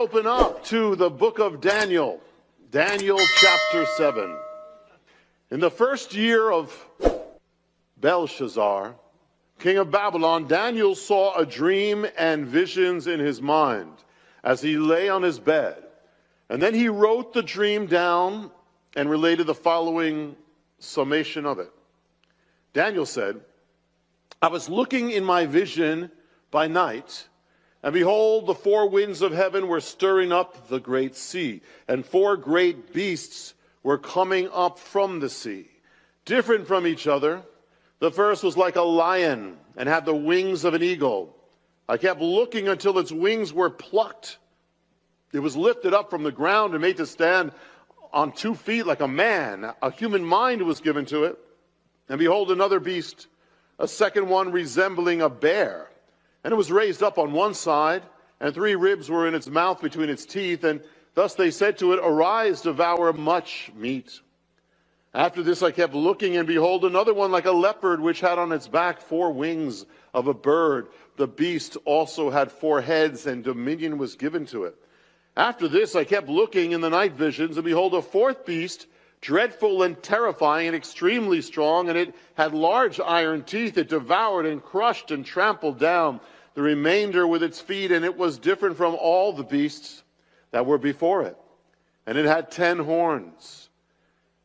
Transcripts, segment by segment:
Open up to the book of Daniel, Daniel chapter 7. In the first year of Belshazzar, king of Babylon, Daniel saw a dream and visions in his mind as he lay on his bed. And then he wrote the dream down and related the following summation of it. Daniel said, I was looking in my vision by night, and behold, the four winds of heaven were stirring up the great sea, and four great beasts were coming up from the sea, different from each other. The first was like a lion and had the wings of an eagle. I kept looking until its wings were plucked. It was lifted up from the ground and made to stand on 2 feet like a man. A human mind was given to it. And behold, another beast, a second one resembling a bear. And it was raised up on one side, and 3 ribs were in its mouth between its teeth. And thus they said to it, Arise, devour much meat. After this I kept looking, and behold, another one like a leopard, which had on its back 4 wings of a bird. The beast also had 4 heads, and dominion was given to it. After this I kept looking in the night visions, and behold, a 4th beast, dreadful and terrifying and extremely strong, and it had large iron teeth. It devoured and crushed and trampled down the remainder with its feet, and it was different from all the beasts that were before it. And it had 10 horns.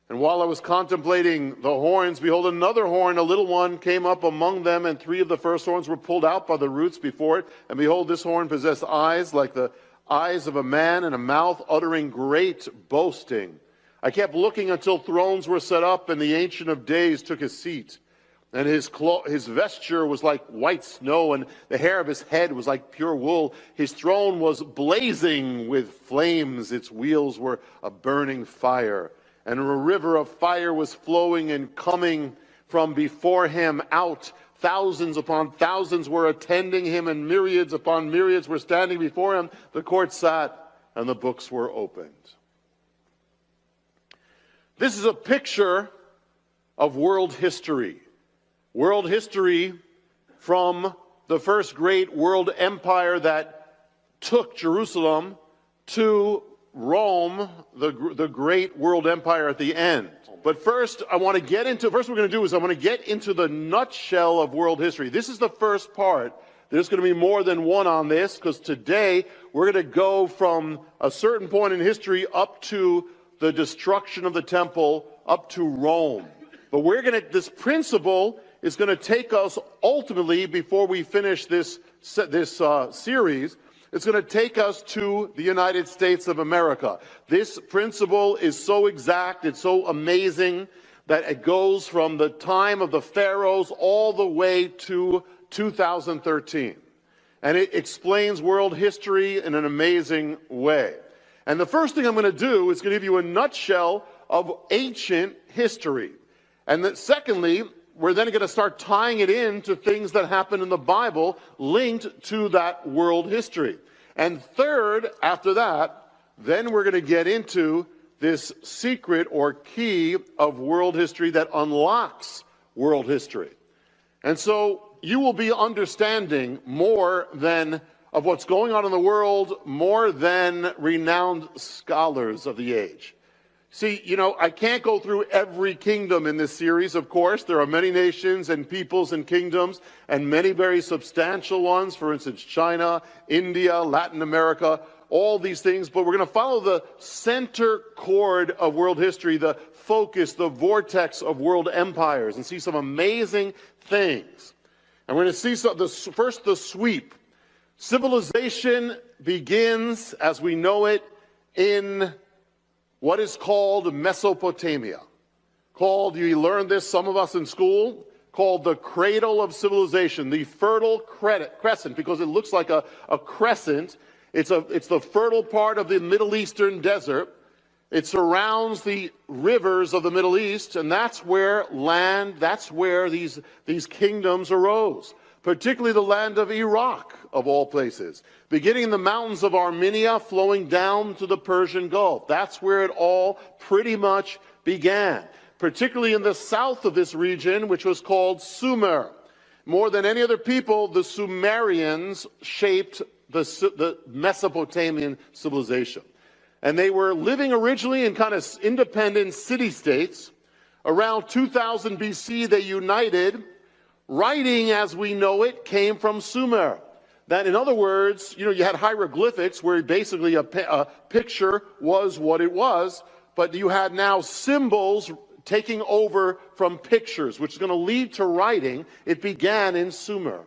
And while I was contemplating the horns, behold, another horn, a little one, came up among them, and 3 of the first horns were pulled out by the roots before it. And behold, this horn possessed eyes like the eyes of a man, and a mouth uttering great boasting. I kept looking until thrones were set up, and the Ancient of Days took his seat. And his vesture was like white snow, and the hair of his head was like pure wool. His throne was blazing with flames. Its wheels were a burning fire. And a river of fire was flowing and coming from before him out. Thousands upon thousands were attending him, and myriads upon myriads were standing before him. The court sat, and the books were opened. This is a picture of world history. World history from the first great world empire that took Jerusalem to Rome, the great world empire at the end. But first, we're going to do is I want to get into the nutshell of world history. This is the first part. There's going to be more than one on this, because today we're going to go from a certain point in history up to the destruction of the temple, up to Rome. But this principle is going to take us ultimately, before we finish this series, it's going to take us to the United States of America. This principle is so exact, it's so amazing, that it goes from the time of the pharaohs all the way to 2013. And it explains world history in an amazing way. And the first thing I'm going to do is going to give you a nutshell of ancient history. And then secondly, we're then going to start tying it into things that happen in the Bible linked to that world history. And third, after that, then we're going to get into this secret or key of world history that unlocks world history. And so you will be understanding more than of what's going on in the world, more than renowned scholars of the age. See, I can't go through every kingdom in this series, of course. There are many nations and peoples and kingdoms, and many very substantial ones. For instance, China, India, Latin America, all these things. But we're going to follow the center chord of world history, the focus, the vortex of world empires, and see some amazing things. And we're going to see first the sweep. Civilization begins, as we know it, in what is called Mesopotamia. You learned this, some of us in school, called the cradle of civilization, the fertile crescent, because it looks like a crescent. It's the fertile part of the Middle Eastern desert. It surrounds the rivers of the Middle East, and that's where these kingdoms arose. Particularly the land of Iraq, of all places, beginning in the mountains of Armenia, flowing down to the Persian Gulf. That's where it all pretty much began, particularly in the south of this region, which was called Sumer. More than any other people, the Sumerians shaped the Mesopotamian civilization. And they were living originally in kind of independent city-states. Around 2000 BC, they united. Writing as we know it came from Sumer. That, in other words, you had hieroglyphics where basically a picture was what it was, but you had now symbols taking over from pictures, which is going to lead to writing. It began in Sumer.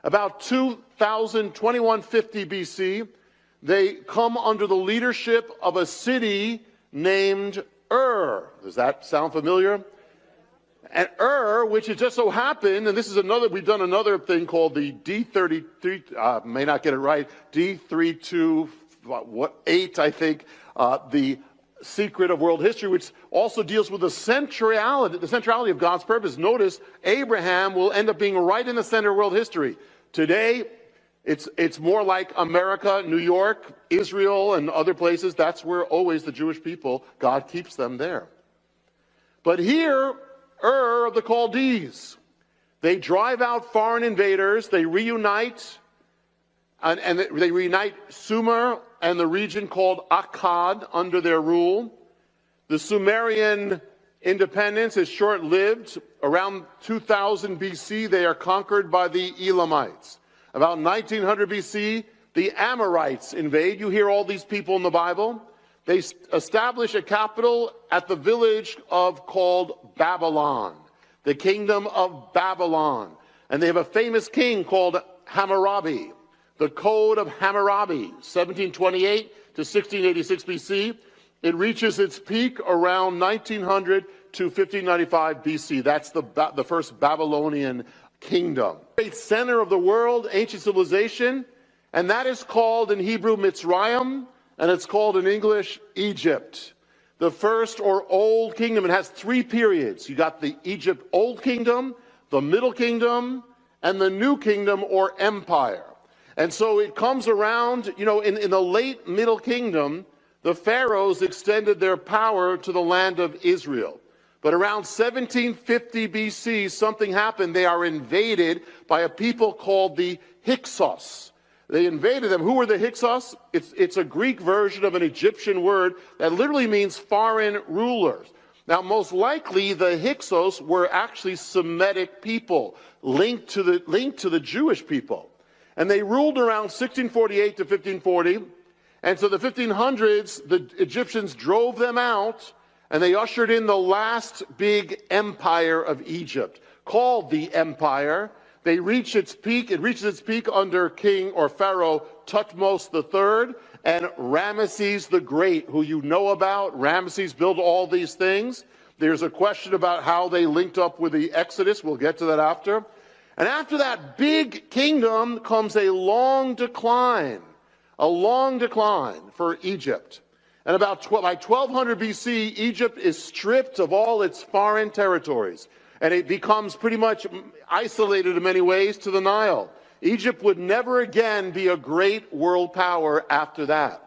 About 2150 BC, they come under the leadership of a city named Ur. Does that sound familiar? And Ur, which it just so happened, and this is we've done another thing called the D33, may not get it right, D328, I think, the secret of world history, which also deals with the centrality of God's purpose. Notice Abraham will end up being right in the center of world history. Today, it's more like America, New York, Israel, and other places. That's where always the Jewish people, God keeps them there. But here, Ur of the Chaldees, they drive out foreign invaders, they reunite, and they reunite Sumer and the region called Akkad under their rule. The Sumerian independence is short-lived. Around 2000 BC, they are conquered by the Elamites. About 1900 BC, the Amorites invade. You hear all these people in the Bible. They establish a capital at the village called Babylon, the kingdom of Babylon. And they have a famous king called Hammurabi, the Code of Hammurabi, 1728 to 1686 BC. It reaches its peak around 1900 to 1595 BC. That's the first Babylonian kingdom. Great center of the world, ancient civilization, and that is called in Hebrew Mitzrayim, and it's called in English Egypt. The first or old kingdom, it has three periods. You got the Egypt Old Kingdom, the Middle Kingdom, and the New Kingdom or Empire. And so it comes around, in the late Middle Kingdom, the pharaohs extended their power to the land of Israel. But around 1750 BC, something happened. They are invaded by a people called the Hyksos. They invaded them. Who were the Hyksos? It's a Greek version of an Egyptian word that literally means foreign rulers. Now, most likely, the Hyksos were actually Semitic people linked to the Jewish people. And they ruled around 1648 to 1540. And so the 1500s, the Egyptians drove them out, and they ushered in the last big empire of Egypt, called the Empire. They reach its peak. It reaches its peak under King or Pharaoh Thutmose III and Ramesses the Great, who you know about. Ramesses built all these things. There's a question about how they linked up with the Exodus. We'll get to that after. And after that big kingdom comes a long decline for Egypt. And by 1200 BC, Egypt is stripped of all its foreign territories. And it becomes pretty much isolated in many ways to the Nile. Egypt would never again be a great world power after that.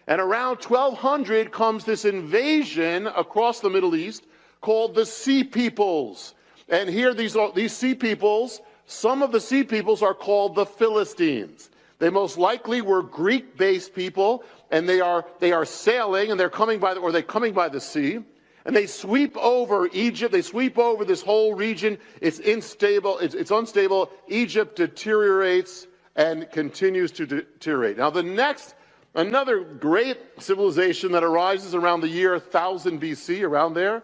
And around 1200 comes this invasion across the Middle East called the Sea Peoples. And here these Sea Peoples, some of the Sea Peoples are called the Philistines. They most likely were Greek-based people, and they are sailing, and they're coming by the sea. And they sweep over Egypt. They sweep over this whole region. It's unstable. It's unstable. Egypt deteriorates and continues to deteriorate. Now, another great civilization that arises around the year 1000 BC, around there,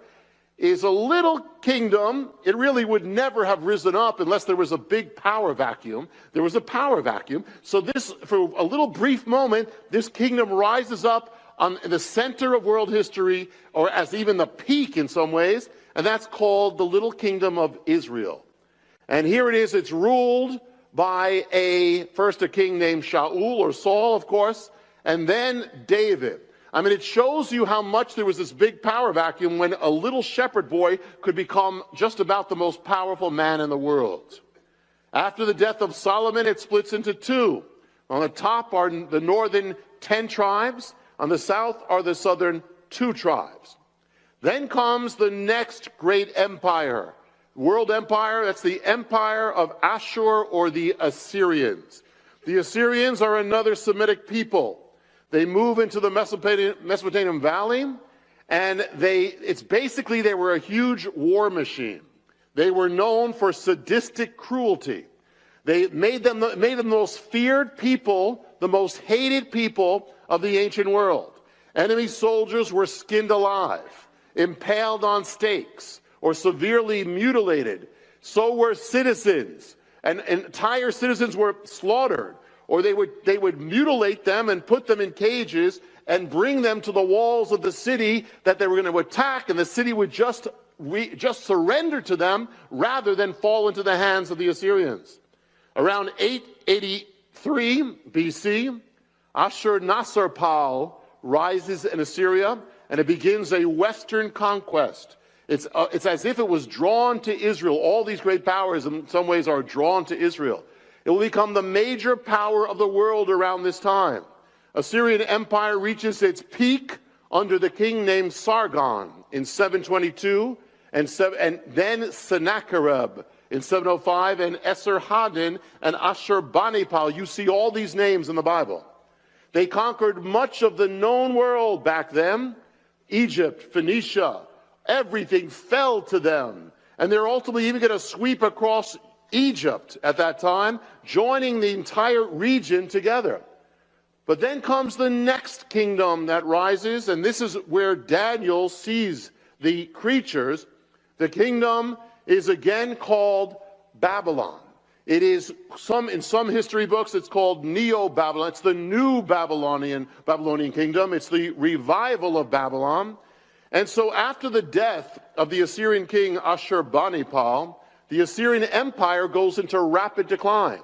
is a little kingdom. It really would never have risen up unless there was a big power vacuum. There was a power vacuum. So for a little brief moment, this kingdom rises up in the center of world history, or as even the peak in some ways, and that's called the little kingdom of Israel. And here it is. It's ruled by first a king named Shaul, or Saul, of course, and then David. I mean, it shows you how much there was this big power vacuum when a little shepherd boy could become just about the most powerful man in the world. After the death of Solomon, it splits into two. On the top are the northern 10 tribes. On the south are the southern 2 tribes. Then comes the next great empire, world empire. That's the empire of Ashur or the Assyrians. The Assyrians are another Semitic people. They move into the Mesopotamian Valley, and it's basically they were a huge war machine. They were known for sadistic cruelty. They made them the most feared people, the most hated people of the ancient world. Enemy soldiers were skinned alive, impaled on stakes, or severely mutilated. So were citizens, and entire citizens were slaughtered, or they would mutilate them and put them in cages and bring them to the walls of the city that they were going to attack, and the city would just surrender to them rather than fall into the hands of the Assyrians. Around 883 BC, Ashur-nasir-pal rises in Assyria, and it begins a Western conquest. It's as if it was drawn to Israel. All these great powers in some ways are drawn to Israel. It will become the major power of the world around this time. Assyrian Empire reaches its peak under the king named Sargon in 722, and then Sennacherib in 705, and Esarhaddon and Ashurbanipal. You see all these names in the Bible. They conquered much of the known world back then. Egypt, Phoenicia, everything fell to them. And they're ultimately even going to sweep across Egypt at that time, joining the entire region together. But then comes the next kingdom that rises, and this is where Daniel sees the creatures. The kingdom is again called Babylon. It is in some history books, it's called Neo-Babylon. It's the new Babylonian kingdom. It's the revival of Babylon. And so after the death of the Assyrian king Ashurbanipal, the Assyrian Empire goes into rapid decline.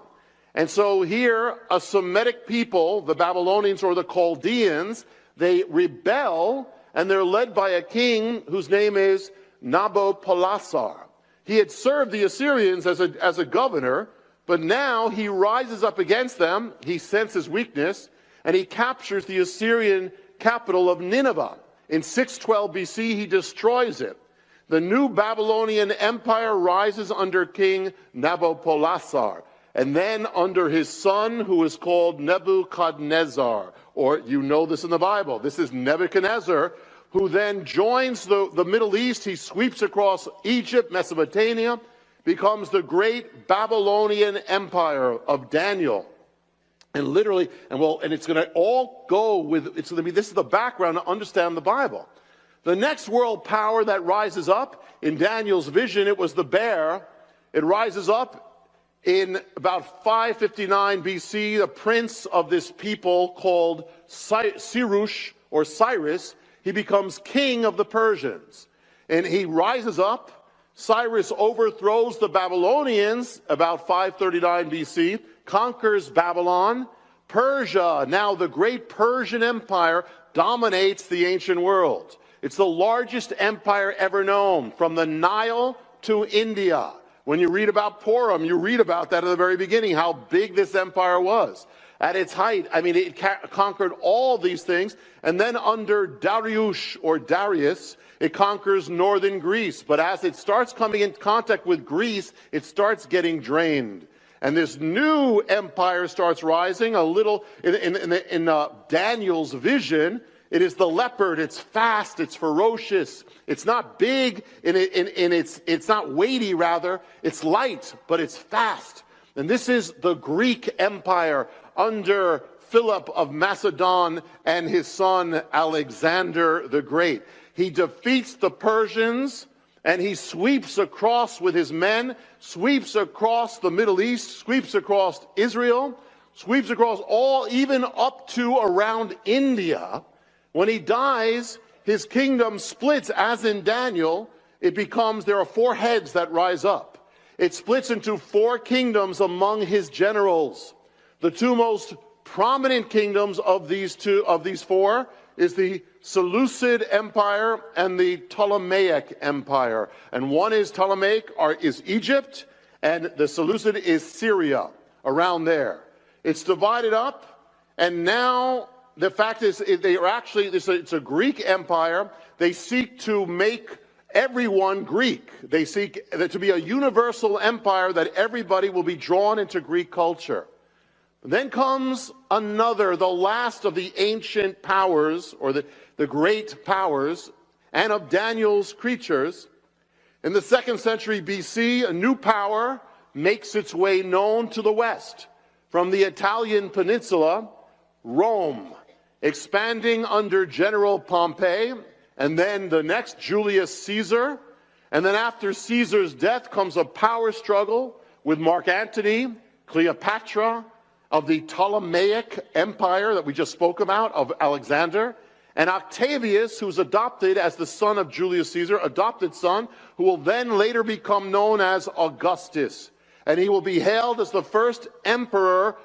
And so here, a Semitic people, the Babylonians or the Chaldeans, they rebel, and they're led by a king whose name is Nabopolassar. He had served the Assyrians as a governor, but now he rises up against them. He senses weakness, and he captures the Assyrian capital of Nineveh. In 612 BC, he destroys it. The new Babylonian Empire rises under King Nabopolassar, and then under his son, who is called Nebuchadnezzar, or you know this in the Bible. This is Nebuchadnezzar, who then joins the Middle East. He sweeps across Egypt, Mesopotamia, becomes the great Babylonian Empire of Daniel. And literally, and it's going to all go with, it's going to be, this is the background to understand the Bible. The next world power that rises up, in Daniel's vision, it was the bear. It rises up in about 559 BC, the prince of this people called Cyrus, or Cyrus, he becomes king of the Persians. And he rises up. Cyrus overthrows the Babylonians about 539 BC, conquers Babylon. Persia, now the great Persian Empire, dominates the ancient world. It's the largest empire ever known, from the Nile to India. When you read about Purim, you read about that at the very beginning, how big this empire was. At its height, I mean, it conquered all these things. And then under Darius, or Darius, it conquers northern Greece. But as it starts coming in contact with Greece, it starts getting drained. And this new empire starts rising a little in Daniel's vision. It is the leopard. It's fast. It's ferocious. It's not big. It's not weighty, rather. It's light, but it's fast. And this is the Greek Empire under Philip of Macedon and his son Alexander the Great. He defeats the Persians, and he sweeps across with his men, sweeps across the Middle East, sweeps across Israel, sweeps across all, even up to around India. When he dies, his kingdom splits, as in Daniel. There are 4 heads that rise up. It splits into 4 kingdoms among his generals. The 2 most prominent kingdoms of these 4 is the Seleucid Empire and the Ptolemaic Empire. And one is Ptolemaic, is Egypt, and the Seleucid is Syria, around there. It's divided up, and now the fact is they are actually, it's a Greek empire. They seek to make everyone Greek. They seek to be a universal empire that everybody will be drawn into Greek culture. Then comes another, the last of the ancient powers, or the great powers, and of Daniel's creatures. In the 2nd century BC, a new power makes its way known to the west from the Italian peninsula, Rome, expanding under General Pompey, and then the next Julius Caesar. And then after Caesar's death comes a power struggle with Mark Antony, Cleopatra, of the Ptolemaic Empire that we just spoke about, of Alexander, and Octavius, who's adopted as the son of Julius Caesar, adopted son, who will then later become known as Augustus. And he will be hailed as the first emperor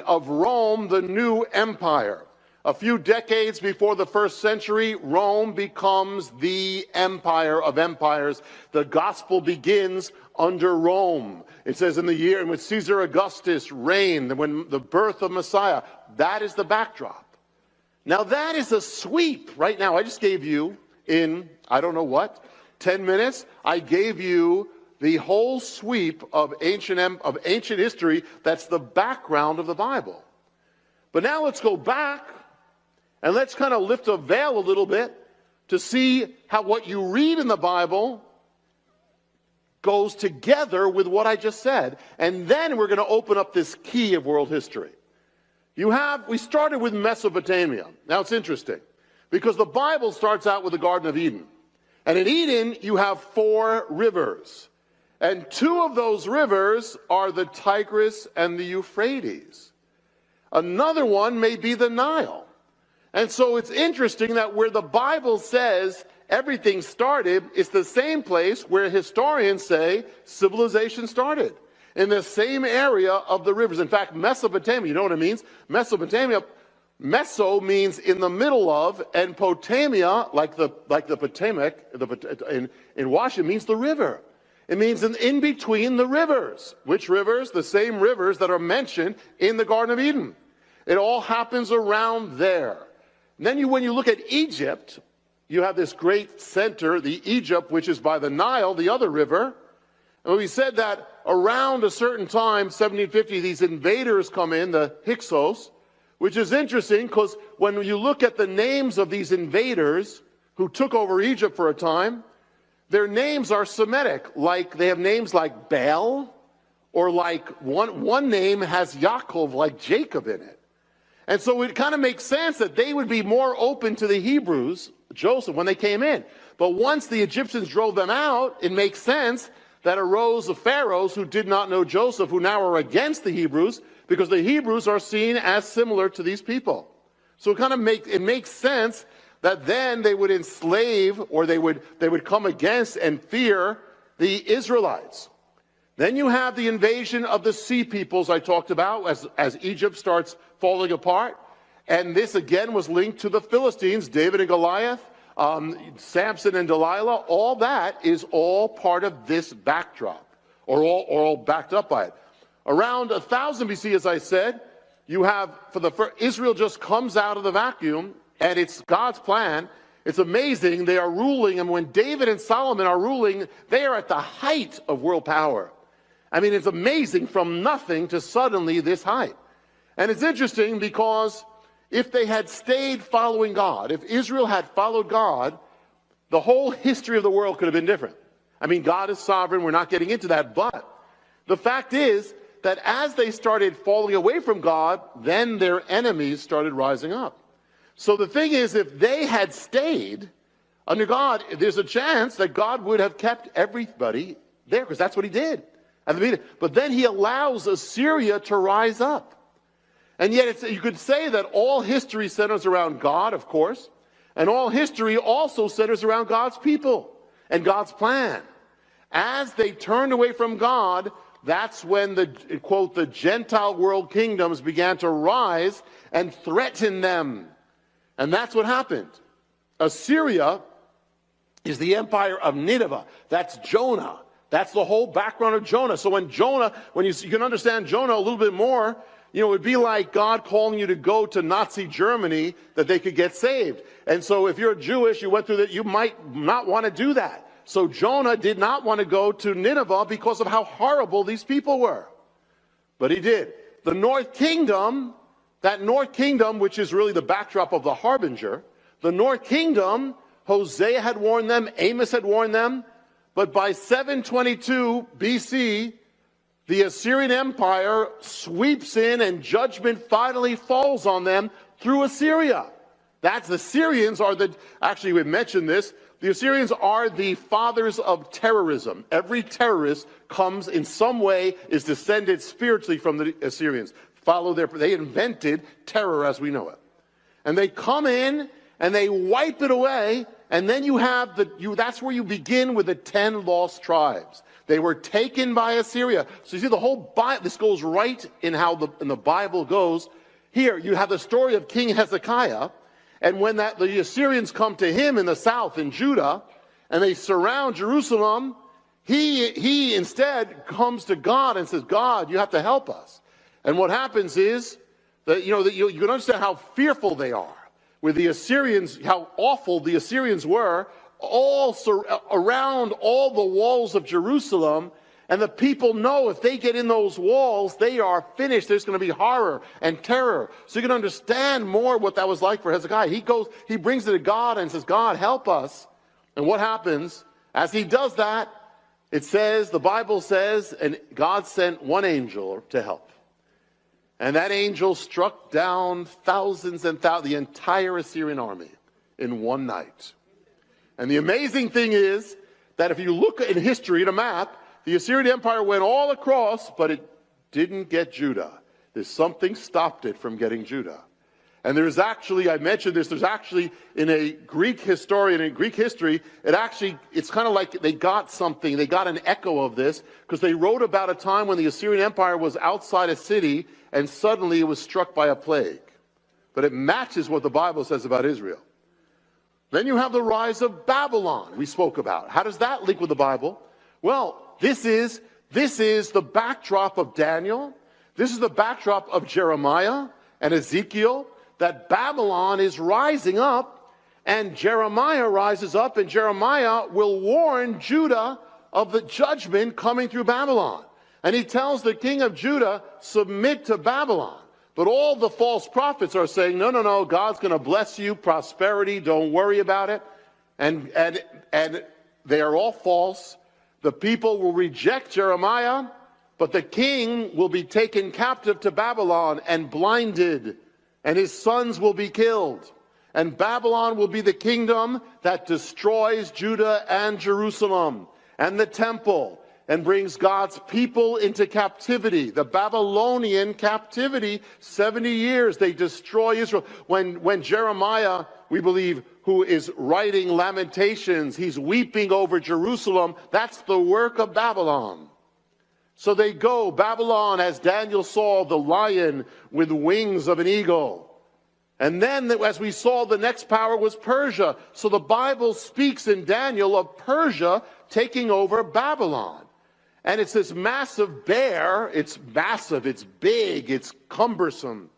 of Rome, the new empire. A few decades before the 1st century, Rome becomes the empire of empires. The gospel begins under Rome. It says in the year in which Caesar Augustus reigned, when the birth of Messiah, that is the backdrop. Now that is a sweep right now. I just gave you in, I don't know what, 10 minutes, I gave you the whole sweep of ancient history. That's the background of the Bible. But now let's go back and let's kind of lift a veil a little bit to see how what you read in the Bible goes together with what I just said. And then we're going to open up this key of world history. We started with Mesopotamia. Now it's interesting because the Bible starts out with the Garden of Eden. And in Eden, you have 4 rivers. And 2 of those rivers are the Tigris and the Euphrates. Another one may be the Nile. And so it's interesting that where the Bible says everything started, it's the same place where historians say civilization started. In the same area of the rivers. In fact, Mesopotamia, you know what it means? Mesopotamia, meso means in the middle of, and Potamia, like the Potomac, in Washington, means the river. It means in between the rivers. Which rivers? The same rivers that are mentioned in the Garden of Eden. It all happens around there. And then when you look at Egypt, you have this great center, the Egypt, which is by the Nile, the other river. And we said that around a certain time, 1750, these invaders come in, the Hyksos, which is interesting because when you look at the names of these invaders who took over Egypt for a time, their names are Semitic. Like they have names like Baal, or like one name has Yaakov, like Jacob in it. And so it kind of makes sense that they would be more open to the Hebrews, Joseph, when they came in. But once the Egyptians drove them out, it makes sense that arose the pharaohs who did not know Joseph, who now are against the Hebrews, because the Hebrews are seen as similar to these people. So it makes sense that then they would enslave, or they would come against and fear the Israelites. Then you have the invasion of the sea peoples I talked about as Egypt starts falling apart. And this again was linked to the Philistines, David and Goliath, Samson and Delilah. All that is all part of this backdrop, or all backed up by it. Around 1000 BC, as I said, you have Israel just comes out of the vacuum, and it's God's plan. It's amazing. They are ruling, and when David and Solomon are ruling, they are at the height of world power. I mean, it's amazing, from nothing to suddenly this height. And it's interesting because if they had stayed following God, if Israel had followed God, the whole history of the world could have been different. I mean, God is sovereign. We're not getting into that. But the fact is that as they started falling away from God, then their enemies started rising up. So the thing is, if they had stayed under God, there's a chance that God would have kept everybody there, because that's what he did. But then he allows Assyria to rise up. And yet you could say that all history centers around God, of course, and all history also centers around God's people and God's plan. As they turned away from God, that's when the Gentile world kingdoms began to rise and threaten them. And that's what happened. Assyria is the empire of Nineveh. That's Jonah. That's the whole background of Jonah. So when you can understand Jonah a little bit more, it would be like God calling you to go to Nazi Germany that they could get saved. And so if you're Jewish, you went through that, you might not want to do that. So Jonah did not want to go to Nineveh because of how horrible these people were. But he did. the North Kingdom, that North Kingdom, which is really the backdrop of the Harbinger, the North Kingdom, Hosea had warned them, Amos had warned them, but by 722 BC, the Assyrian Empire sweeps in and judgment finally falls on them through Assyria. That's the Assyrians are actually we mentioned this, the Assyrians are the fathers of terrorism. Every terrorist comes in some way, is descended spiritually from the Assyrians. They invented terror as we know it. And they come in and they wipe it away, and then you have that's where you begin with the 10 lost tribes. They were taken by Assyria. So you see the whole Bible, this goes right in how in the Bible goes. Here you have the story of King Hezekiah, and when the Assyrians come to him in the south, in Judah, and they surround Jerusalem, he instead comes to God and says, God, you have to help us. And what happens is that, you can understand how fearful they are with the Assyrians, how awful the Assyrians were, all around all the walls of Jerusalem. And the people know if they get in those walls, they are finished. There's going to be horror and terror. So you can understand more what that was like for Hezekiah. He brings it to God and says, God, help us. And what happens? As he does that, it says, the Bible says, and God sent one angel to help. And that angel struck down thousands and thousands, the entire Assyrian army in one night. And the amazing thing is that if you look in history at a map, the Assyrian Empire went all across, but it didn't get Judah. There's something stopped it from getting Judah. And there's actually, I mentioned this, there's actually in a Greek historian, in Greek history, it's kind of like they got something, they got an echo of this, because they wrote about a time when the Assyrian Empire was outside a city, and suddenly it was struck by a plague. But it matches what the Bible says about Israel. Then you have the rise of Babylon we spoke about. How does that link with the Bible? Well, this is the backdrop of Daniel. This is the backdrop of Jeremiah and Ezekiel, that Babylon is rising up, and Jeremiah rises up, and Jeremiah will warn Judah of the judgment coming through Babylon. And he tells the king of Judah, submit to Babylon. But all the false prophets are saying, no, God's going to bless you, prosperity, don't worry about it. And they are all false. The people will reject Jeremiah, but the king will be taken captive to Babylon and blinded, and his sons will be killed. And Babylon will be the kingdom that destroys Judah and Jerusalem and the temple and brings God's people into captivity. The Babylonian captivity, 70 years, they destroy Israel. When Jeremiah, we believe, who is writing Lamentations, he's weeping over Jerusalem, that's the work of Babylon. So they go, Babylon, as Daniel saw, the lion with wings of an eagle. And then, as we saw, the next power was Persia. So the Bible speaks in Daniel of Persia taking over Babylon. And it's this massive bear. It's massive, it's big, it's cumbersome.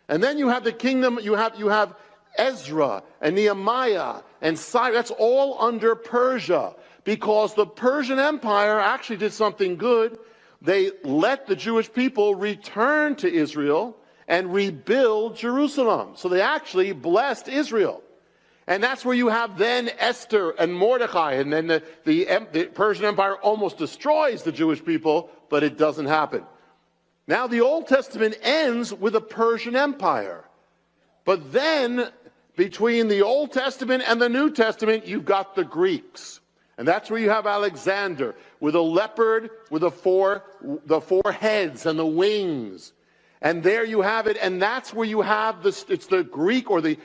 And then you have the kingdom, you have Ezra and Nehemiah and Cyrus. That's all under Persia, because the Persian Empire actually did something good. They let the Jewish people return to Israel and rebuild Jerusalem. So they actually blessed Israel. And that's where you have then Esther and Mordecai. And then the Persian Empire almost destroys the Jewish people, but it doesn't happen. Now the Old Testament ends with the Persian Empire. But then, between the Old Testament and the New Testament, you've got the Greeks. And that's where you have Alexander with a leopard with the four heads and the wings. And there you have it. And that's where you have it's the Greek, or the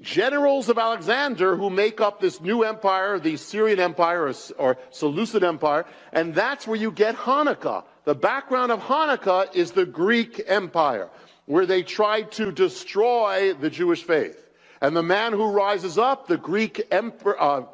generals of Alexander who make up this new empire, the Syrian Empire or Seleucid Empire. And that's where you get Hanukkah. The background of Hanukkah is the Greek Empire, where they tried to destroy the Jewish faith. And the man who rises up, the Greek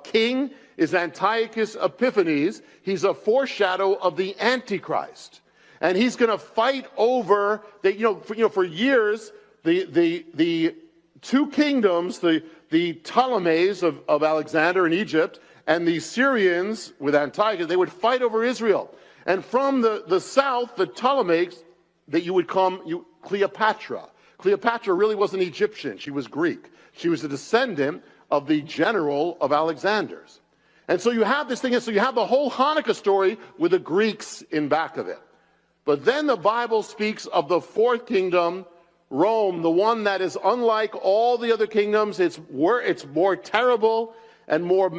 king, is Antiochus Epiphanes. He's a foreshadow of the Antichrist. And he's going to fight over, for years, the two kingdoms, the Ptolemies of Alexander in Egypt and the Syrians with Antiochus, they would fight over Israel. And from the south, the Ptolemies, that you would come, Cleopatra. Cleopatra really wasn't Egyptian. She was Greek. She was a descendant of the general of Alexander's. And so you have this thing, and so you have the whole Hanukkah story with the Greeks in back of it. But then the Bible speaks of the fourth kingdom, Rome, the one that is unlike all the other kingdoms. It's more terrible and more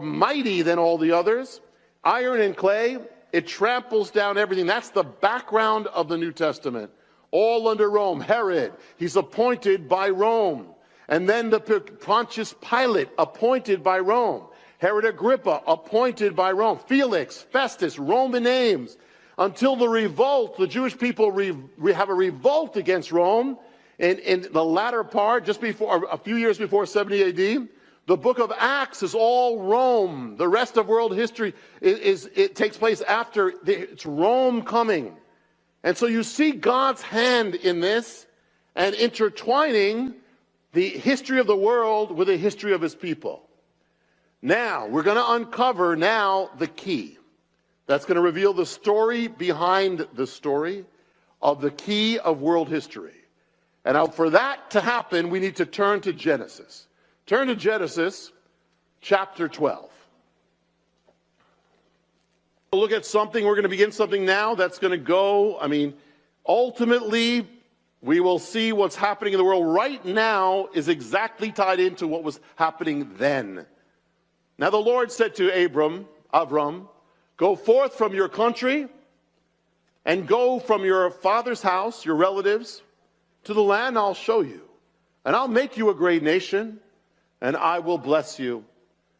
mighty than all the others. Iron and clay, it tramples down everything. That's the background of the New Testament. All under Rome. Herod, he's appointed by Rome. And then the Pontius Pilate, appointed by Rome. Herod Agrippa, appointed by Rome. Felix, Festus, Roman names. Until the revolt, the Jewish people have a revolt against Rome in the latter part, just before, a few years before 70 AD. The book of Acts is all Rome. The rest of world history it takes place after it's Rome coming. And so you see God's hand in this and intertwining the history of the world with the history of his people. Now, we're going to uncover now the key. That's going to reveal the story behind the story of the key of world history. And now for that to happen, we need to turn to Genesis. Turn to Genesis chapter 12. We'll look at something, we're going to begin something now that's going to go, ultimately, we will see what's happening in the world right now is exactly tied into what was happening then. Now the Lord said to Abram, go forth from your country and go from your father's house, your relatives, to the land I'll show you. And I'll make you a great nation, and I will bless you.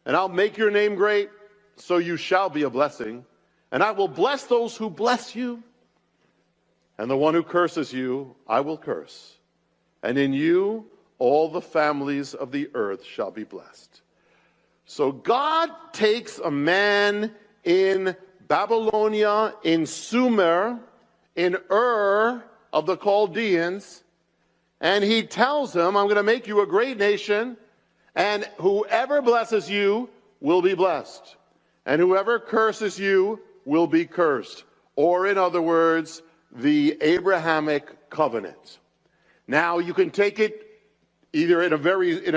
And I'll make your name great, so you shall be a blessing. And I will bless those who bless you. And the one who curses you, I will curse. And in you, all the families of the earth shall be blessed. So God takes a man in Babylonia, in Sumer, in Ur of the Chaldeans, and he tells him, I'm going to make you a great nation, and whoever blesses you will be blessed, and whoever curses you will be cursed. Or in other words, the Abrahamic covenant. Now you can take it either in a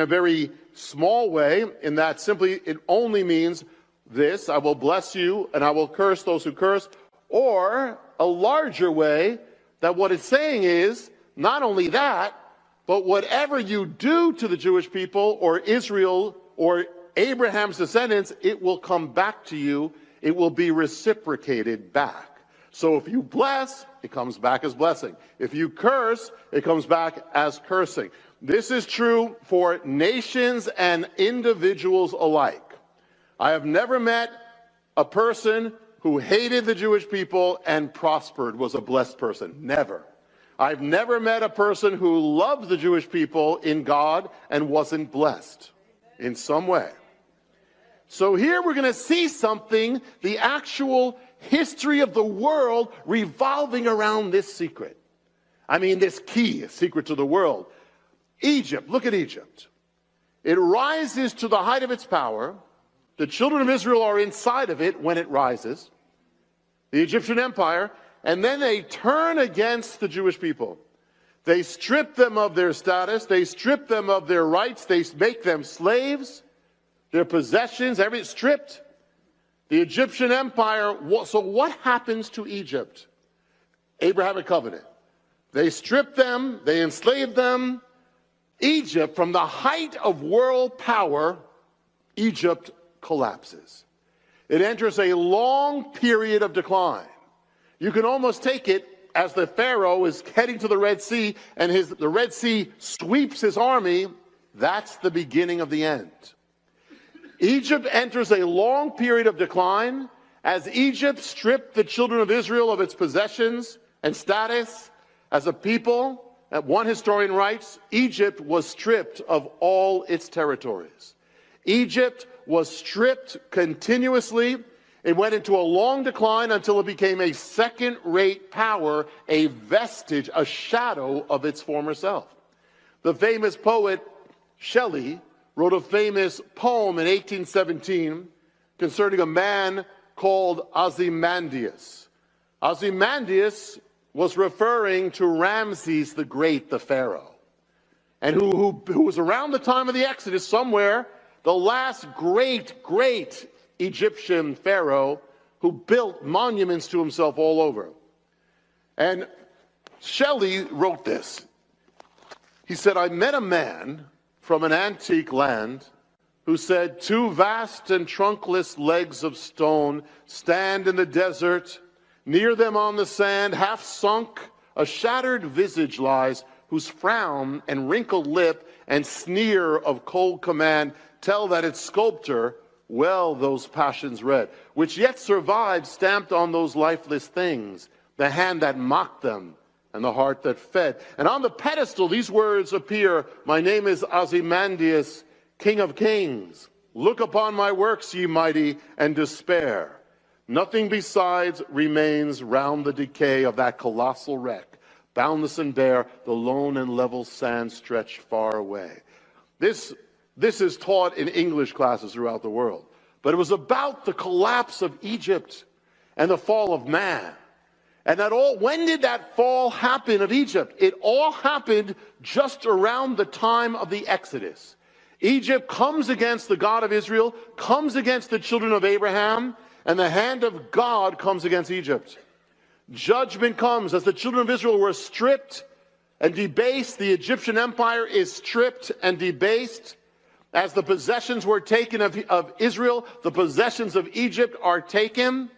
very small way, in that simply it only means this, I will bless you and I will curse those who curse, or a larger way, that what it's saying is not only that, but whatever you do to the Jewish people or Israel or Abraham's descendants, it will come back to you. It will be reciprocated back. So if you bless, it comes back as blessing. If you curse, it comes back as cursing. This is true for nations and individuals alike. I have never met a person who hated the Jewish people and prospered, was a blessed person. Never. I've never met a person who loved the Jewish people in God and wasn't blessed in some way. So here we're going to see something, the actual history of the world revolving around this secret. This key, secret to the world. Egypt, look at Egypt. It rises to the height of its power. The children of Israel are inside of it when it rises. The Egyptian Empire. And then they turn against the Jewish people. They strip them of their status. They strip them of their rights. They make them slaves. Their possessions, everything stripped. The Egyptian Empire. So what happens to Egypt? Abrahamic covenant. They strip them. They enslave them. Egypt, from the height of world power, Egypt collapses. It enters a long period of decline. You can almost take it as the Pharaoh is heading to the Red Sea and the Red Sea sweeps his army. That's the beginning of the end. Egypt enters a long period of decline as Egypt stripped the children of Israel of its possessions and status as a people. One historian writes, Egypt was stripped of all its territories. Egypt was stripped continuously. It went into a long decline until it became a second-rate power, a vestige, a shadow of its former self. The famous poet Shelley wrote a famous poem in 1817 concerning a man called Ozymandias. Ozymandias was referring to Ramses the Great, the Pharaoh, and who was around the time of the Exodus somewhere, the last great Egyptian Pharaoh who built monuments to himself all over. And Shelley wrote this. He said, I met a man from an antique land who said, 2 vast and trunkless legs of stone stand in the desert. Near them on the sand, half sunk, a shattered visage lies, whose frown and wrinkled lip and sneer of cold command tell that its sculptor well those passions read, which yet survived stamped on those lifeless things, the hand that mocked them and the heart that fed. And on the pedestal these words appear, my name is Ozymandias, King of Kings. Look upon my works, ye mighty, and despair. Nothing besides remains round the decay of that colossal wreck. Boundless and bare, the lone and level sand stretched far away. This is taught in English classes throughout the world. But it was about the collapse of Egypt and the fall of man. And when did that fall happen of Egypt? It all happened just around the time of the Exodus. Egypt comes against the God of Israel, comes against the children of Abraham, and the hand of God comes against Egypt. Judgment comes as the children of Israel were stripped and debased. The Egyptian empire is stripped and debased. As the possessions were taken of Israel, the possessions of Egypt are taken.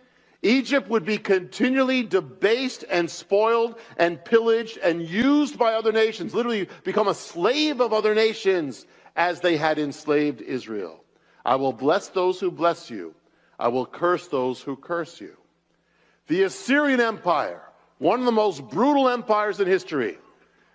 Egypt would be continually debased and spoiled and pillaged and used by other nations, literally become a slave of other nations as they had enslaved Israel. I will bless those who bless you. I will curse those who curse you. The Assyrian Empire, one of the most brutal empires in history.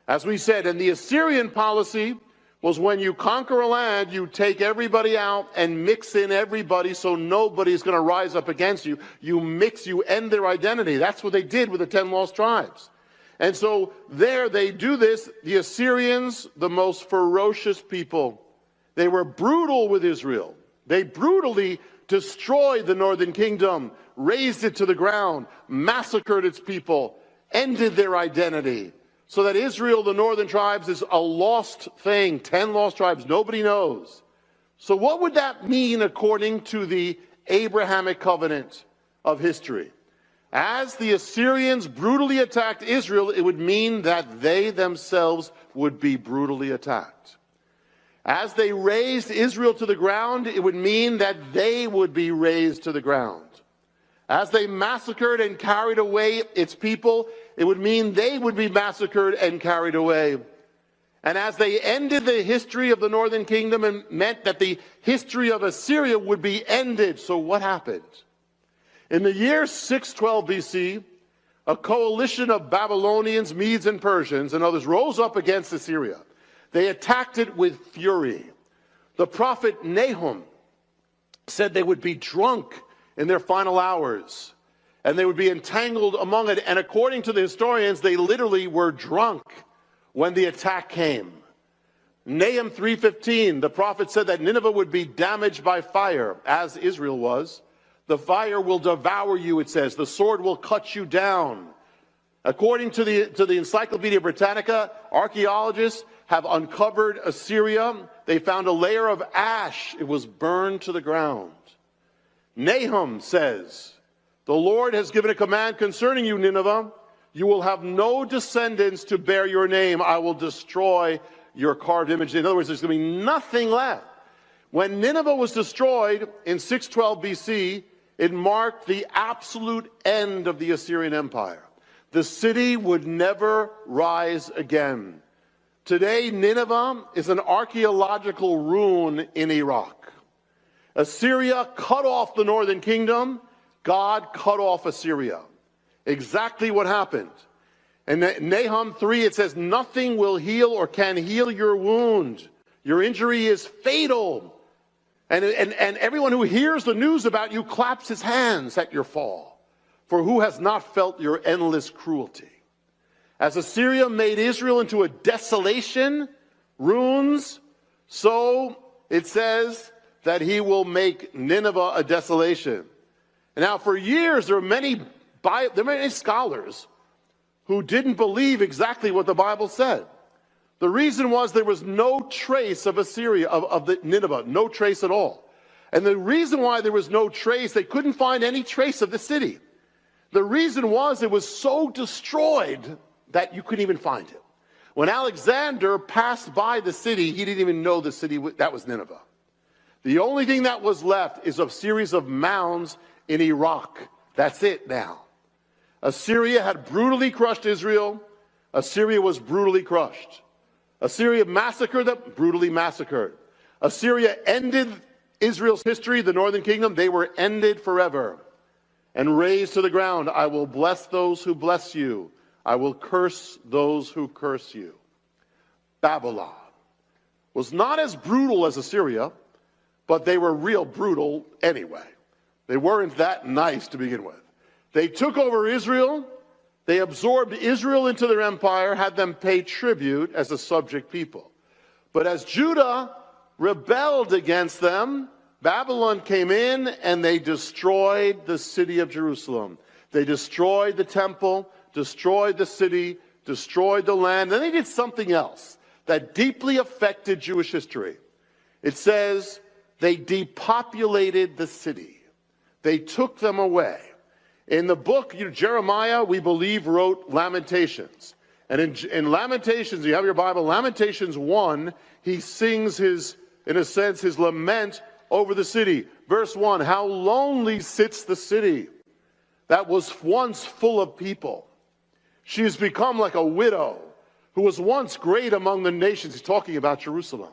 As we said, and the Assyrian policy was when you conquer a land, you take everybody out and mix in everybody so nobody's going to rise up against you. You end their identity. That's what they did with the 10 lost tribes. And so there they do this. The Assyrians, the most ferocious people, they were brutal with Israel. They brutally destroyed the northern kingdom, razed it to the ground, massacred its people, ended their identity. So that Israel, the northern tribes, is a lost thing. 10 lost tribes, nobody knows. So what would that mean according to the Abrahamic covenant of history? As the Assyrians brutally attacked Israel, it would mean that they themselves would be brutally attacked. As they razed Israel to the ground, it would mean that they would be razed to the ground. As they massacred and carried away its people, it would mean they would be massacred and carried away. And as they ended the history of the northern kingdom, it meant that the history of Assyria would be ended. So what happened? In the year 612 BC, a coalition of Babylonians, Medes, and Persians and others rose up against Assyria. They attacked it with fury. The prophet Nahum said they would be drunk in their final hours, and they would be entangled among it. And according to the historians, they literally were drunk when the attack came. Nahum 3:15, the prophet said that Nineveh would be damaged by fire, as Israel was. The fire will devour you, it says. The sword will cut you down. According to the Encyclopedia Britannica, archaeologists have uncovered Assyria. They found a layer of ash. It was burned to the ground. Nahum says, the Lord has given a command concerning you, Nineveh. You will have no descendants to bear your name. I will destroy your carved image. In other words, there's going to be nothing left. When Nineveh was destroyed in 612 BC, it marked the absolute end of the Assyrian Empire. The city would never rise again. Today, Nineveh is an archaeological ruin in Iraq. Assyria cut off the northern kingdom. God cut off Assyria. Exactly what happened. In Nahum 3, it says, nothing will heal or can heal your wound. Your injury is fatal. And everyone who hears the news about you claps his hands at your fall. For who has not felt your endless cruelty? As Assyria made Israel into a desolation, ruins, so it says that he will make Nineveh a desolation. And now for years there were many scholars who didn't believe exactly what the Bible said. The reason was there was no trace of Assyria, of the Nineveh, no trace at all. And the reason why there was no trace, they couldn't find any trace of the city. The reason was it was so destroyed that you couldn't even find it. When Alexander passed by the city, he didn't even know the city, that was Nineveh. The only thing that was left is a series of mounds in Iraq. That's it now. Assyria had brutally crushed Israel. Assyria was brutally crushed. Assyria massacred them, brutally massacred. Assyria ended Israel's history, the northern kingdom. They were ended forever and razed to the ground. I will bless those who bless you. I will curse those who curse you. Babylon was not as brutal as Assyria, but they were real brutal anyway. They weren't that nice to begin with. They took over Israel. They absorbed Israel into their empire, had them pay tribute as a subject people. But as Judah rebelled against them, Babylon came in and they destroyed the city of Jerusalem. They destroyed the temple, destroyed the city, destroyed the land. Then they did something else that deeply affected Jewish history. It says they depopulated the city. They took them away. In the book, Jeremiah, we believe, wrote Lamentations. And in Lamentations, you have your Bible, Lamentations 1, he sings his lament over the city. Verse 1, how lonely sits the city that was once full of people. She has become like a widow who was once great among the nations. He's talking about Jerusalem.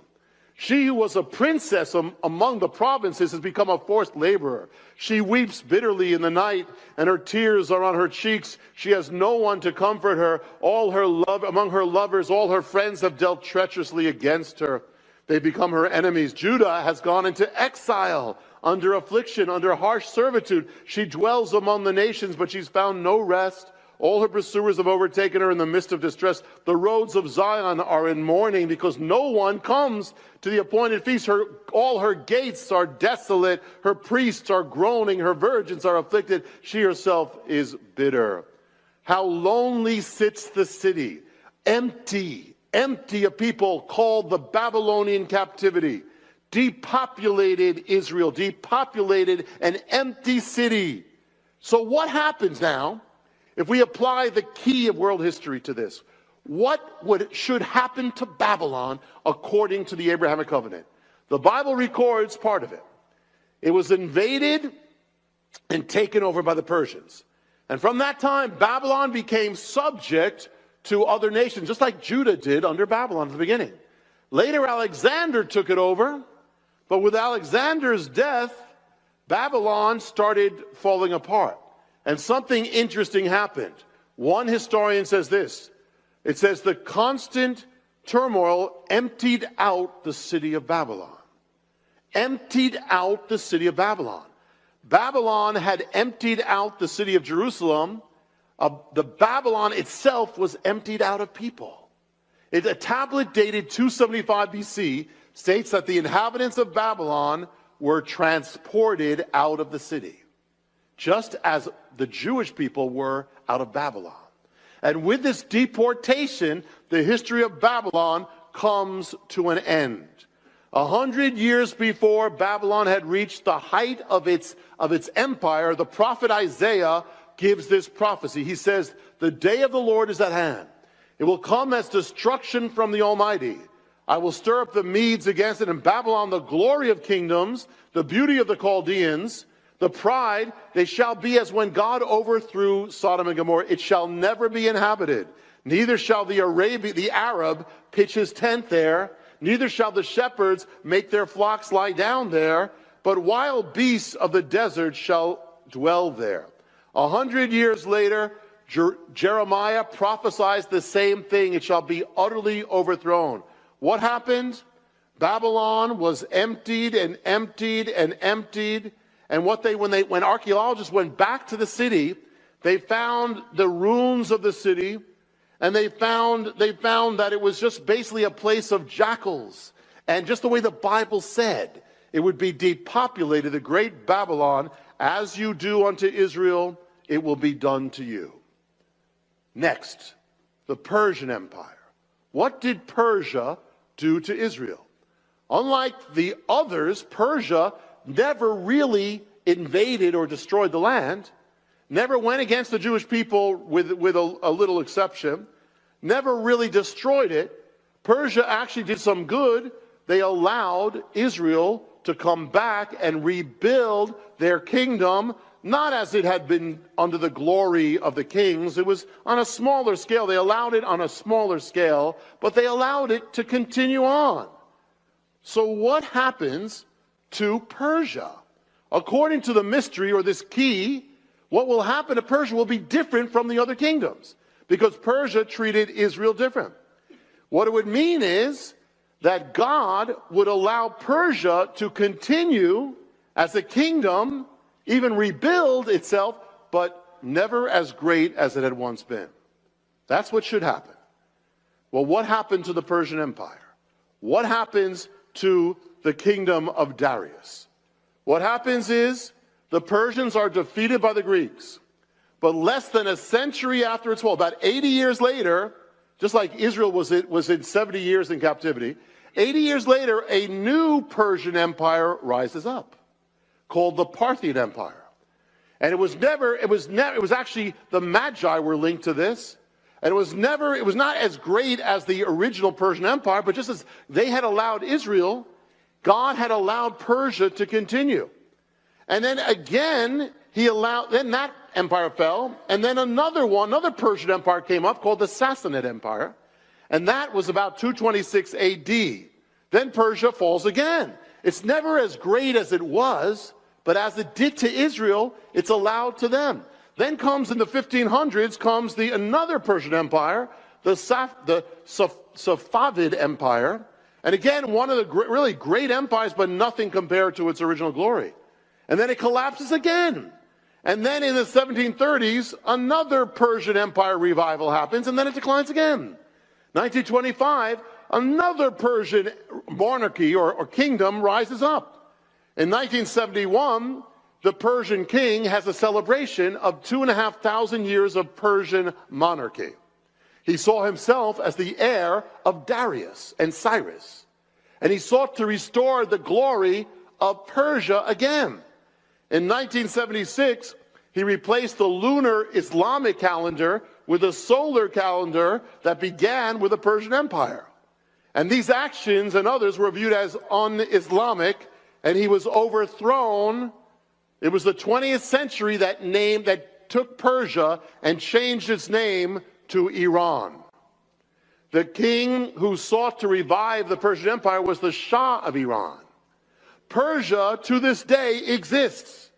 She who was a princess among the provinces has become a forced laborer. She weeps bitterly in the night, and her tears are on her cheeks. She has no one to comfort her. Among her lovers, all her friends have dealt treacherously against her. They've become her enemies. Judah has gone into exile, under affliction, under harsh servitude. She dwells among the nations, but she's found no rest. All her pursuers have overtaken her in the midst of distress. The roads of Zion are in mourning because no one comes to the appointed feast. All her gates are desolate. Her priests are groaning. Her virgins are afflicted. She herself is bitter. How lonely sits the city, empty of people, called the Babylonian captivity. Depopulated Israel, depopulated an empty city. So what happens now? If we apply the key of world history to this, should happen to Babylon according to the Abrahamic covenant? The Bible records part of it. It was invaded and taken over by the Persians. And from that time, Babylon became subject to other nations, just like Judah did under Babylon at the beginning. Later, Alexander took it over, but with Alexander's death, Babylon started falling apart. And something interesting happened. One historian says this. It says the constant turmoil emptied out the city of Babylon. Emptied out the city of Babylon. Babylon had emptied out the city of Jerusalem. The Babylon itself was emptied out of people. A tablet dated 275 BC states that the inhabitants of Babylon were transported out of the city, just as the Jewish people were out of Babylon. And with this deportation, the history of Babylon comes to an end. 100 years before Babylon had reached the height of its empire, the prophet Isaiah gives this prophecy. He says, the day of the Lord is at hand. It will come as destruction from the Almighty. I will stir up the Medes against it, and Babylon, the glory of kingdoms, the beauty of the Chaldeans, the pride, they shall be as when God overthrew Sodom and Gomorrah. It shall never be inhabited. Neither shall the Arab pitch his tent there. Neither shall the shepherds make their flocks lie down there. But wild beasts of the desert shall dwell there. 100 years later, Jeremiah prophesies the same thing. It shall be utterly overthrown. What happened? Babylon was emptied and emptied and emptied. And when archaeologists went back to the city, they found the ruins of the city, and they found that it was just basically a place of jackals. And just the way the Bible said, it would be depopulated, the great Babylon, as you do unto Israel, it will be done to you. Next, the Persian Empire. What did Persia do to Israel? Unlike the others, Persia never really invaded or destroyed the land, never went against the Jewish people with a little exception, never really destroyed it. Persia actually did some good. They allowed Israel to come back and rebuild their kingdom, not as it had been under the glory of the kings. It was on a smaller scale. They allowed it on a smaller scale, but they allowed it to continue on. So what happens to Persia? According to the mystery, or this key, what will happen to Persia will be different from the other kingdoms, because Persia treated Israel different. What it would mean is that God would allow Persia to continue as a kingdom, even rebuild itself, but never as great as it had once been. That's what should happen. Well, what happened to the Persian Empire? What happens to the kingdom of Darius? What happens is the Persians are defeated by the Greeks. But less than a century after its fall, about 80 years later, just like Israel was in 70 years in captivity, 80 years later, a new Persian empire rises up, called the Parthian Empire. And it was actually the Magi were linked to this. And it was not as great as the original Persian Empire, but just as they had allowed Israel, God had allowed Persia to continue. And then again, then that empire fell, and then another Persian empire came up called the Sassanid Empire, and that was about 226 AD. Then Persia falls again. It's never as great as it was, but as it did to Israel, it's allowed to them. Then comes in the 1500s another Persian empire, the Safavid Empire, and again one of the really great empires, but nothing compared to its original glory. And then it collapses again. And then in the 1730s, another Persian Empire revival happens, and then it declines again. 1925, another Persian monarchy or kingdom rises up. In 1971, the Persian king has a celebration of 2,500 years of Persian monarchy. He saw himself as the heir of Darius and Cyrus, and he sought to restore the glory of Persia again. In 1976, he replaced the lunar Islamic calendar with a solar calendar that began with the Persian Empire. And these actions and others were viewed as un-Islamic, and he was overthrown. It was the 20th century that took Persia and changed its name to Iran. The king who sought to revive the Persian Empire was the Shah of Iran. Persia, to this day, exists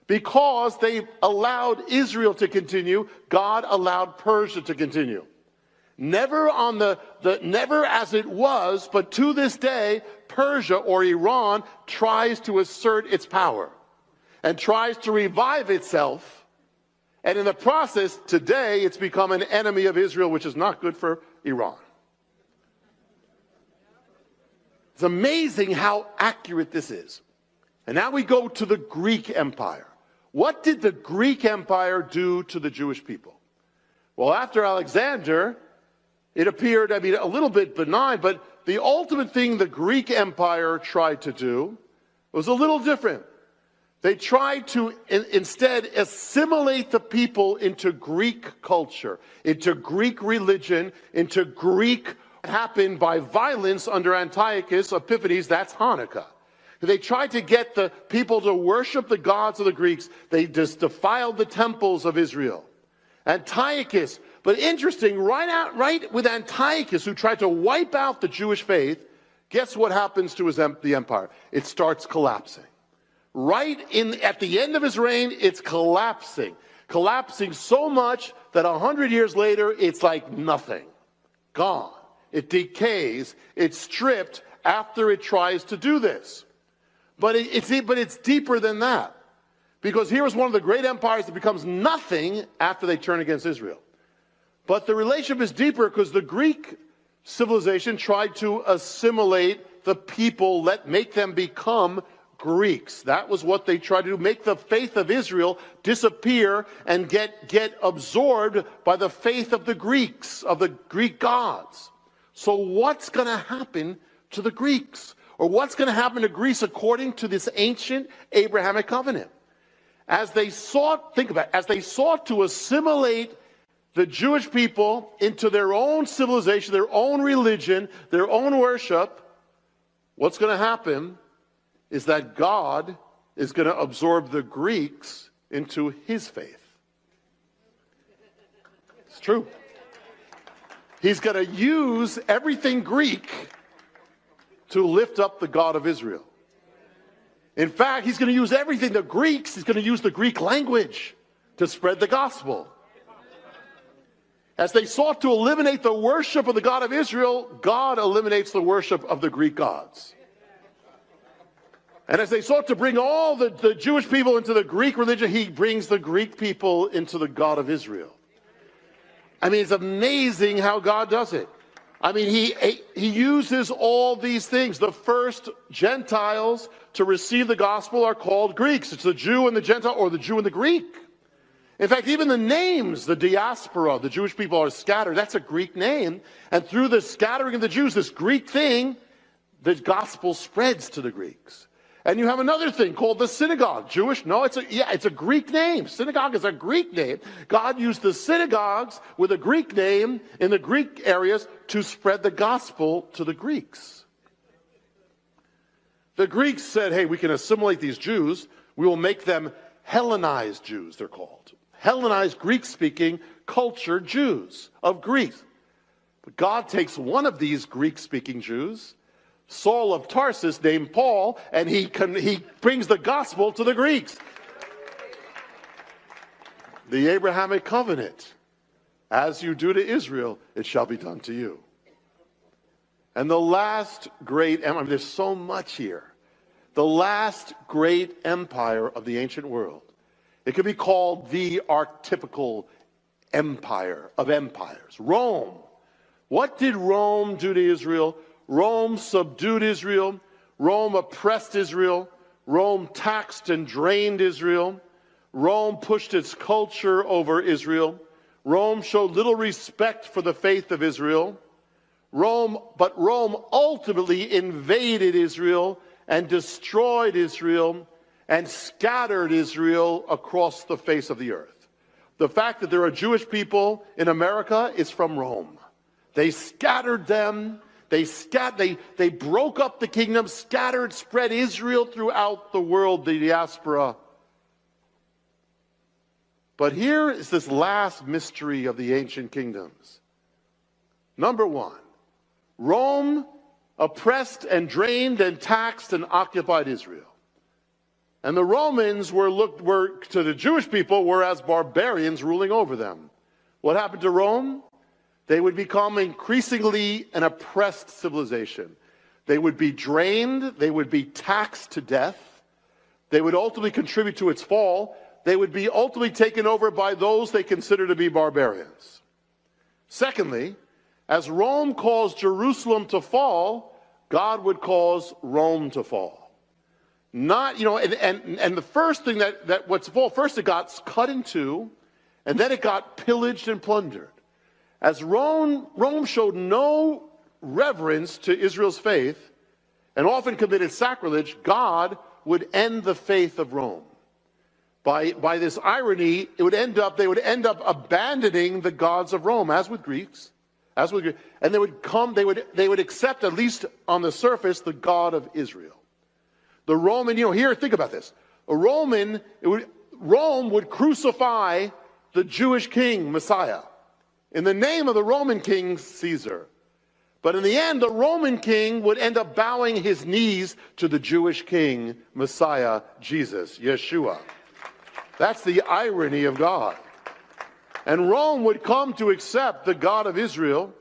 because they allowed Israel to continue. God allowed Persia to continue. Never never as it was, but to this day, Persia or Iran tries to assert its power and tries to revive itself. And in the process, today, it's become an enemy of Israel, which is not good for Iran. It's amazing how accurate this is. And now we go to the Greek Empire. What did the Greek Empire do to the Jewish people? Well, after Alexander, it appeared, a little bit benign, but the ultimate thing the Greek Empire tried to do was a little different. They tried to instead assimilate the people into Greek culture, into Greek religion, into Greek. It happened by violence under Antiochus Epiphanes. That's Hanukkah. They tried to get the people to worship the gods of the Greeks. They just defiled the temples of Israel. Antiochus, but interesting, right with Antiochus, who tried to wipe out the Jewish faith, guess what happens to the empire? It starts collapsing. At the end of his reign, it's collapsing so much that 100 years later, it's like nothing, gone. It decays. It's stripped after it tries to do this. But it's deeper than that. Because here is one of the great empires that becomes nothing after they turn against Israel. But the relationship is deeper because the Greek civilization tried to assimilate the people, make them become Greeks. That was what they tried to do, make the faith of Israel disappear and get absorbed by the faith of the Greeks, of the Greek gods. So what's going to happen to the Greeks? Or what's going to happen to Greece according to this ancient Abrahamic covenant? As they sought, think about it, as they sought to assimilate the Jewish people into their own civilization, their own religion, their own worship, what's going to happen is that God is going to absorb the Greeks into his faith. It's true. He's going to use everything Greek to lift up the God of Israel. In fact, he's going to use everything, the Greeks, he's going to use the Greek language to spread the gospel. As they sought to eliminate the worship of the God of Israel, God eliminates the worship of the Greek gods. And as they sought to bring all the Jewish people into the Greek religion, he brings the Greek people into the God of Israel. I mean, it's amazing how God does it. I mean, he uses all these things. The first Gentiles to receive the gospel are called Greeks. It's the Jew and the Gentile, or the Jew and the Greek. In fact, even the names, the diaspora, the Jewish people are scattered, that's a Greek name. And through the scattering of the Jews, this Greek thing, the gospel spreads to the Greeks. And you have another thing called the synagogue. Jewish? No, it's a Greek name. Synagogue is a Greek name. God used the synagogues with a Greek name in the Greek areas to spread the gospel to the Greeks. The Greeks said, hey, we can assimilate these Jews. We will make them Hellenized Jews, they're called. Hellenized, Greek-speaking, cultured Jews of Greece. But God takes one of these Greek-speaking Jews, Saul of Tarsus, named Paul, and he brings the gospel to the Greeks. The Abrahamic covenant. As you do to Israel, it shall be done to you. And the last great empire, there's so much here. The last great empire of the ancient world. It could be called the archetypical empire of empires. Rome. What did Rome do to Israel? Rome subdued Israel. Rome oppressed Israel. Rome taxed and drained Israel. Rome pushed its culture over Israel. Rome showed little respect for the faith of Israel. But Rome ultimately invaded Israel and destroyed Israel and scattered Israel across the face of the earth. The fact that there are Jewish people in America is from Rome. They scattered them. They broke up the kingdom, scattered, spread Israel throughout the world, the diaspora. But here is this last mystery of the ancient kingdoms. Number one, Rome oppressed and drained and taxed and occupied Israel. And the Romans were to the Jewish people were as barbarians ruling over them. What happened to Rome? They would become increasingly an oppressed civilization. They would be drained. They would be taxed to death. They would ultimately contribute to its fall. They would be ultimately taken over by those they consider to be barbarians. Secondly, as Rome caused Jerusalem to fall, God would cause Rome to fall. Not, and the first thing that what's fall, first it got cut in two, and then it got pillaged and plundered. As Rome showed no reverence to Israel's faith and often committed sacrilege, God would end the faith of Rome. By this irony, they would end up abandoning the gods of Rome, as with Greeks, and they would accept, at least on the surface, the God of Israel. The Roman, here, think about this. Rome would crucify the Jewish king, Messiah, in the name of the Roman king, Caesar. But in the end, the Roman king would end up bowing his knees to the Jewish king, Messiah, Jesus, Yeshua. That's the irony of God. And Rome would come to accept the God of Israel,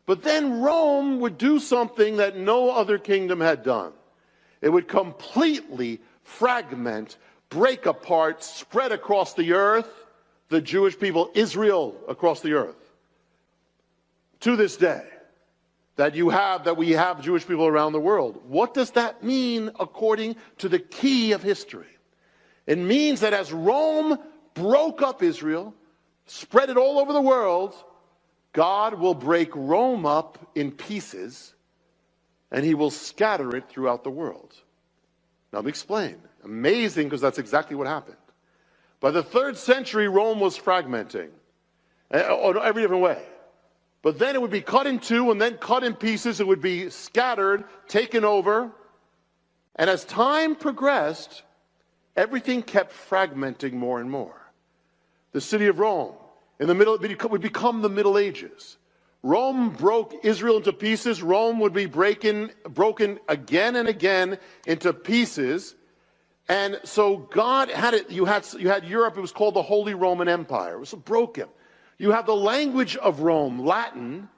but then Rome would do something that no other kingdom had done. It would completely fragment, break apart, spread across the earth, the Jewish people, Israel, across the earth. To this day, that we have Jewish people around the world. What does that mean according to the key of history? It means that as Rome broke up Israel, spread it all over the world, God will break Rome up in pieces and he will scatter it throughout the world. Now let me explain. Amazing, because that's exactly what happened. By the 3rd century, Rome was fragmenting in every different way. But then it would be cut in two and then cut in pieces. It would be scattered, taken over. And as time progressed, everything kept fragmenting more and more. The city of Rome, in the middle, would become the Middle Ages. Rome broke Israel into pieces. Rome would be broken again and again into pieces. And so God had it. You had Europe. It was called the Holy Roman Empire. It was broken. You have the language of Rome, Latin.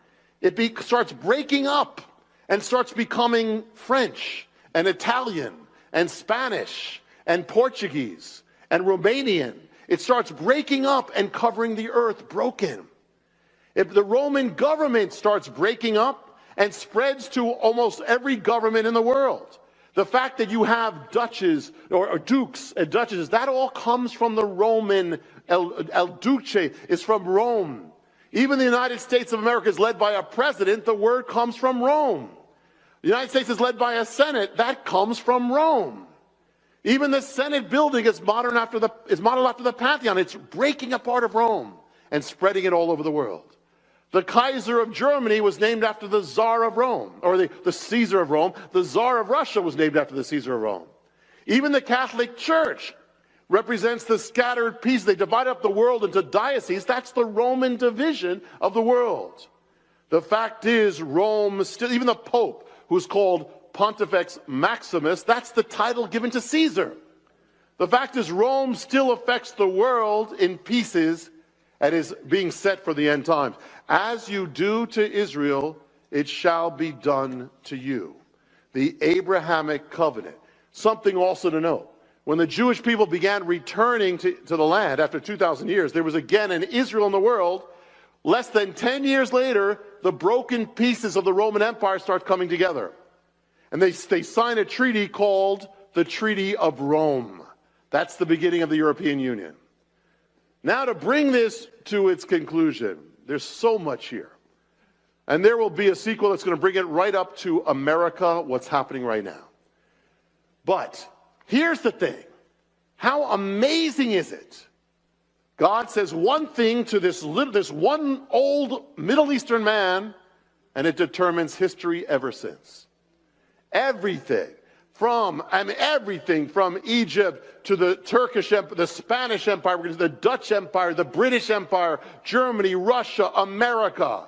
It starts breaking up and starts becoming French and Italian and Spanish and Portuguese and Romanian. It starts breaking up and covering the earth, broken. If the Roman government starts breaking up and spreads to almost every government in the world. The fact that you have duches or dukes and duchesses, that all comes from the Roman. El Duce is from Rome. Even the United States of America is led by a president. The word comes from Rome. The United States is led by a Senate. That comes from Rome. Even the Senate building is modeled after the Pantheon. It's breaking a part of Rome and spreading it all over the world. The Kaiser of Germany was named after the Tsar of Rome, or the Caesar of Rome. The Tsar of Russia was named after the Caesar of Rome. Even the Catholic Church represents the scattered pieces. They divide up the world into dioceses. That's the Roman division of the world. The fact is, Rome still, even the Pope, who's called Pontifex Maximus, that's the title given to Caesar. The fact is, Rome still affects the world in pieces and is being set for the end times. As you do to Israel, it shall be done to you. The Abrahamic covenant. Something also to note. When the Jewish people began returning to the land after 2,000 years, there was again an Israel in the world. Less than 10 years later, the broken pieces of the Roman Empire start coming together. And they sign a treaty called the Treaty of Rome. That's the beginning of the European Union. Now, to bring this to its conclusion, there's so much here. And there will be a sequel that's going to bring it right up to America, what's happening right now. But here's the thing. How amazing is it? God says one thing to this one old Middle Eastern man, and it determines history ever since. Everything from Egypt to the Turkish Empire, the Spanish Empire, the Dutch Empire, the British Empire, Germany, Russia, America.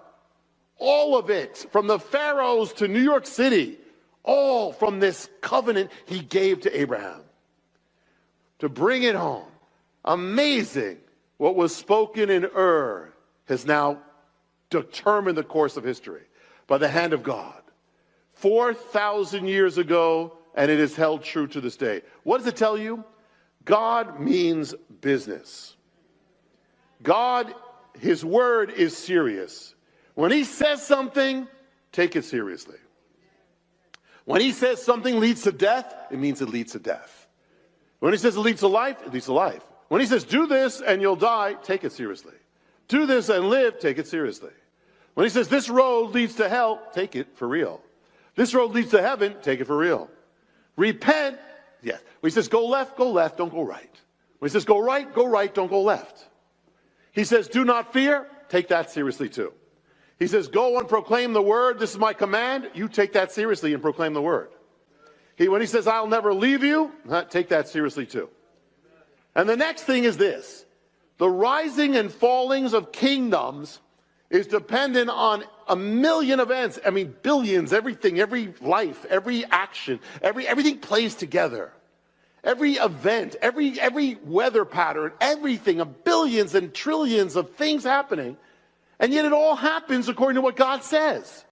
All of it, from the pharaohs to New York City, all from this covenant he gave to Abraham. To bring it home, amazing. What was spoken in Ur has now determined the course of history by the hand of God. 4,000 years ago, and it is held true to this day. What does it tell you? God means business. God, his word is serious. When he says something, take it seriously. When he says something leads to death, it means it leads to death. When he says it leads to life, it leads to life. When he says do this and you'll die, take it seriously. Do this and live, take it seriously. When he says this road leads to hell, take it for real. This road leads to heaven, take it for real. Repent, yes. When he says go left, don't go right. When he says go right, don't go left. He says do not fear, take that seriously too. He says go and proclaim the word, this is my command, you take that seriously and proclaim the word. When he says I'll never leave you, take that seriously too. And the next thing is this. The rising and fallings of kingdoms is dependent on a million events. I mean, billions, everything, every life, every action, everything plays together. Every event, every weather pattern, everything, of billions and trillions of things happening. And yet it all happens according to what God says.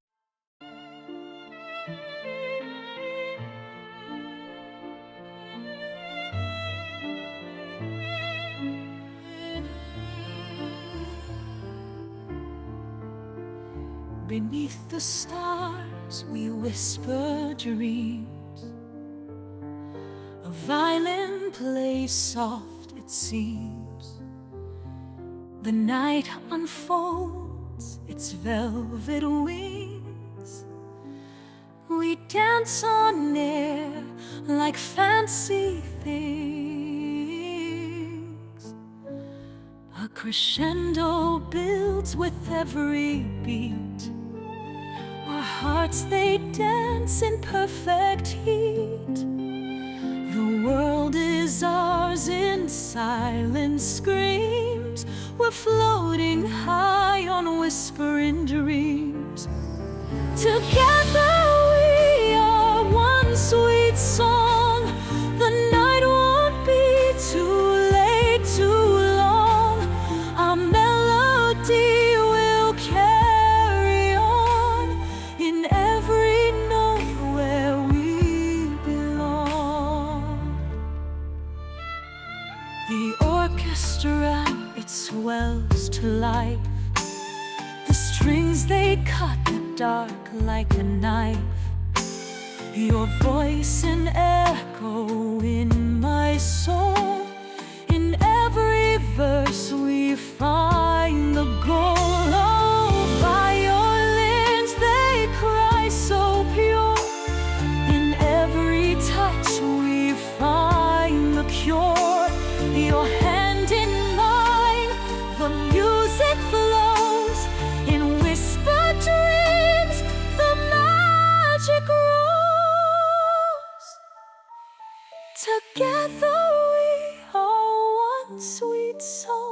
Beneath the stars as we whisper dreams. A violin plays soft, it seems. The night unfolds its velvet wings. We dance on air like fancy things. A crescendo builds with every beat. Our hearts, they dance in perfect heat. The world is ours in silent screams. We're floating high on whispering dreams. Together we are one sweet song. The night won't be too late, too long. Our melody will carry on in every note where we belong. The orchestra, it swells to life. The strings, they cut the dark like a knife. Your voice an echo in my soul. In every verse we find the goal. Oh, violins, they cry so pure. In every touch we find the cure. Your hand in mine, the music flows. In whisper dreams, the magic grows. Together we are one sweet song.